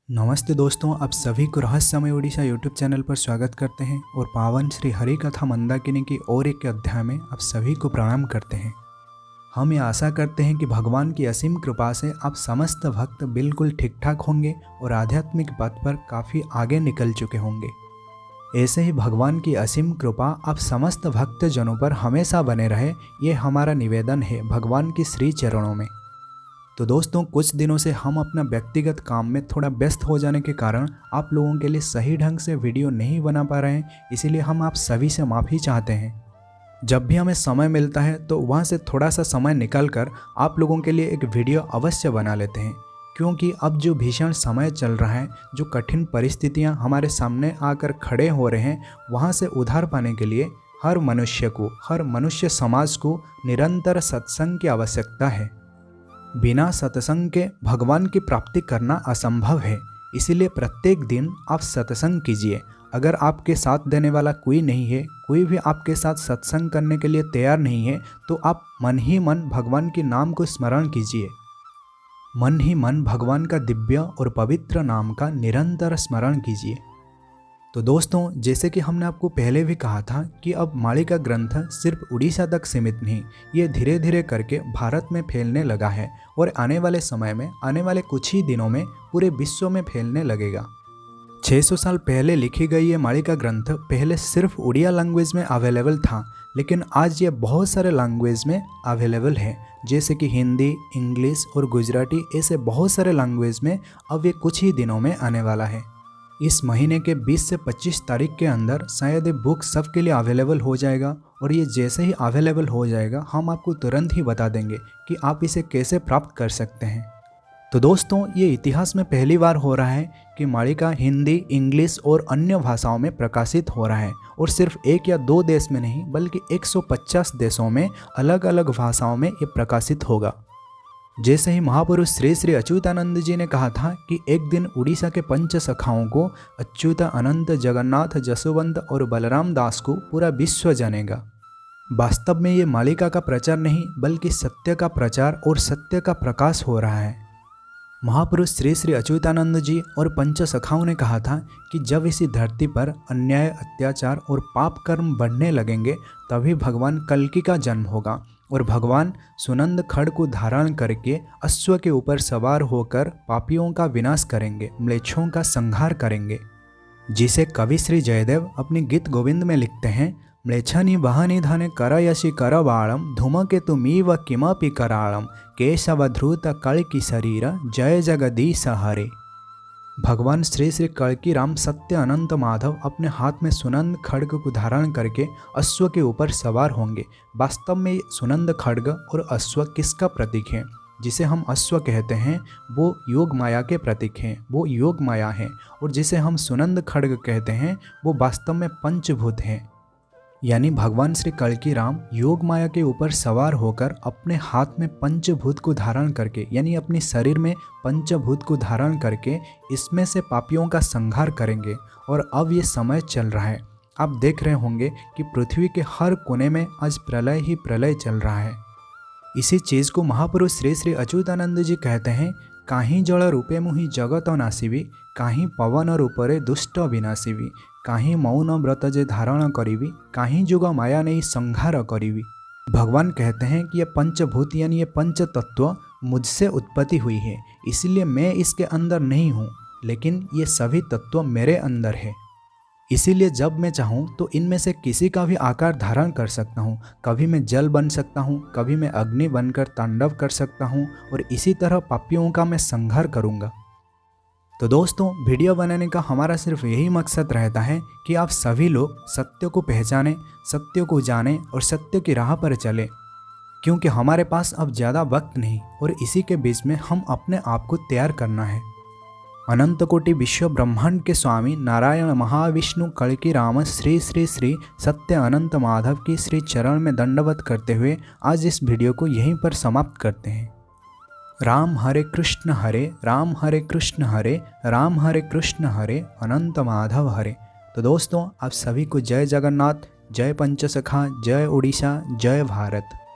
नमस्ते दोस्तों, आप सभी को रहस्यमय उड़ीसा यूट्यूब चैनल पर स्वागत करते हैं और पावन श्री हरि कथा मंदाकिनी की और एक अध्याय में आप सभी को प्रणाम करते हैं। हम ये आशा करते हैं कि भगवान की असीम कृपा से आप समस्त भक्त बिल्कुल ठीक ठाक होंगे और आध्यात्मिक पथ पर काफ़ी आगे निकल चुके होंगे। ऐसे ही भगवान की असीम कृपा आप समस्त भक्तजनों पर हमेशा बने रहे, ये हमारा निवेदन है भगवान की श्री चरणों में। तो दोस्तों, कुछ दिनों से हम अपना व्यक्तिगत काम में थोड़ा व्यस्त हो जाने के कारण आप लोगों के लिए सही ढंग से वीडियो नहीं बना पा रहे हैं, इसीलिए हम आप सभी से माफ़ी चाहते हैं। जब भी हमें समय मिलता है तो वहाँ से थोड़ा सा समय निकाल कर आप लोगों के लिए एक वीडियो अवश्य बना लेते हैं, क्योंकि अब जो भीषण समय चल रहा है, जो कठिन परिस्थितियाँ हमारे सामने आकर खड़े हो रहे हैं, वहाँ से उधार पाने के लिए हर मनुष्य समाज को निरंतर सत्संग की आवश्यकता है। बिना सत्संग के भगवान की प्राप्ति करना असंभव है, इसीलिए प्रत्येक दिन आप सत्संग कीजिए। अगर आपके साथ देने वाला कोई नहीं है, कोई भी आपके साथ सत्संग करने के लिए तैयार नहीं है, तो आप मन ही मन भगवान के नाम को स्मरण कीजिए। मन ही मन भगवान का दिव्य और पवित्र नाम का निरंतर स्मरण कीजिए। तो दोस्तों, जैसे कि हमने आपको पहले भी कहा था कि अब मालिका ग्रंथ सिर्फ उड़ीसा तक सीमित नहीं, ये धीरे धीरे करके भारत में फैलने लगा है और आने वाले समय में, आने वाले कुछ ही दिनों में पूरे विश्व में फैलने लगेगा। 600 साल पहले लिखी गई ये मालिका ग्रंथ पहले सिर्फ उड़िया लैंग्वेज में अवेलेबल था, लेकिन आज ये बहुत सारे लैंग्वेज में अवेलेबल है, जैसे कि हिंदी, इंग्लिश और गुजराती। ऐसे बहुत सारे लैंग्वेज में अब ये कुछ ही दिनों में आने वाला है। इस महीने के 20 से 25 तारीख के अंदर शायद ये बुक सबके लिए अवेलेबल हो जाएगा, और ये जैसे ही अवेलेबल हो जाएगा हम आपको तुरंत ही बता देंगे कि आप इसे कैसे प्राप्त कर सकते हैं। तो दोस्तों, ये इतिहास में पहली बार हो रहा है कि मालिका हिंदी, इंग्लिश और अन्य भाषाओं में प्रकाशित हो रहा है, और सिर्फ एक या दो देश में नहीं बल्कि 150 देशों में अलग अलग भाषाओं में ये प्रकाशित होगा। जैसे ही महापुरुष श्री श्री अच्युतानंद जी ने कहा था कि एक दिन उड़ीसा के पंच सखाओं को अच्युत, अनंत, जगन्नाथ, जसवंत और बलराम दास को पूरा विश्व जानेगा। वास्तव में ये मालिका का प्रचार नहीं बल्कि सत्य का प्रचार और सत्य का प्रकाश हो रहा है। महापुरुष श्री श्री अच्युतानंद जी और पंच सखाओं ने कहा था कि जब इसी धरती पर अन्याय, अत्याचार और पाप कर्म बढ़ने लगेंगे, तभी भगवान कल्कि का जन्म होगा और भगवान सुनंद खड्ग को धारण करके अश्व के ऊपर सवार होकर पापियों का विनाश करेंगे, म्लेच्छों का संहार करेंगे। जिसे कवि श्री जयदेव अपनी गीत गोविंद में लिखते हैं, म्लेच्छनि वहनि धने करयसि करवाणं धूमकेतुमिव किमपि कराळं केशवधृत कल्कि शरीर जय जगदीश हरे। भगवान श्री श्री कल्कि राम सत्य अनंत माधव अपने हाथ में सुनंद खड्ग को धारण करके अश्व के ऊपर सवार होंगे। वास्तव में सुनंद खड्ग और अश्व किसका प्रतीक है? जिसे हम अश्व कहते हैं वो योग माया के प्रतीक हैं, वो योग माया है, और जिसे हम सुनंद खड्ग कहते हैं वो वास्तव में पंचभूत हैं। यानी भगवान श्री कल्कि राम योग माया के ऊपर सवार होकर अपने हाथ में पंचभूत को धारण करके, यानी अपने शरीर में पंचभूत को धारण करके इसमें से पापियों का संहार करेंगे। और अब ये समय चल रहा है, आप देख रहे होंगे कि पृथ्वी के हर कोने में आज प्रलय ही प्रलय चल रहा है। इसी चीज़ को महापुरुष श्री श्री अच्युतानंद जी कहते हैं, काहीं जल रूपे मुहि जगत नासिबी, काहीं पवन रूपरे दुष्ट विनाशिबी, काहीं मौन व्रत जे धारण करीबी, काहीं जुग माया नहीं संहार करीबी। भगवान कहते हैं कि ये पंचभूत यानी ये पंच तत्व मुझसे उत्पत्ति हुई है, इसलिए मैं इसके अंदर नहीं हूँ, लेकिन ये सभी तत्व मेरे अंदर है। इसीलिए जब मैं चाहूँ तो इनमें से किसी का भी आकार धारण कर सकता हूँ। कभी मैं जल बन सकता हूँ, कभी मैं अग्नि बनकर तांडव कर सकता हूँ, और इसी तरह पापियों का मैं संहार करूँगा। तो दोस्तों, वीडियो बनाने का हमारा सिर्फ यही मकसद रहता है कि आप सभी लोग सत्य को पहचानें, सत्य को जानें और सत्य की राह पर चलें, क्योंकि हमारे पास अब ज़्यादा वक्त नहीं, और इसी के बीच में हम अपने आप को तैयार करना है। अनंत कोटि विश्व ब्रह्मांड के स्वामी नारायण महाविष्णु कल्कि राम श्री श्री श्री सत्य अनंत माधव की श्री चरण में दंडवत करते हुए आज इस वीडियो को यहीं पर समाप्त करते हैं। राम हरे कृष्ण हरे राम हरे कृष्ण हरे राम हरे कृष्ण हरे अनंत माधव हरे। तो दोस्तों, आप सभी को जय जगन्नाथ, जय पंचसखा, जय उड़ीसा, जय भारत।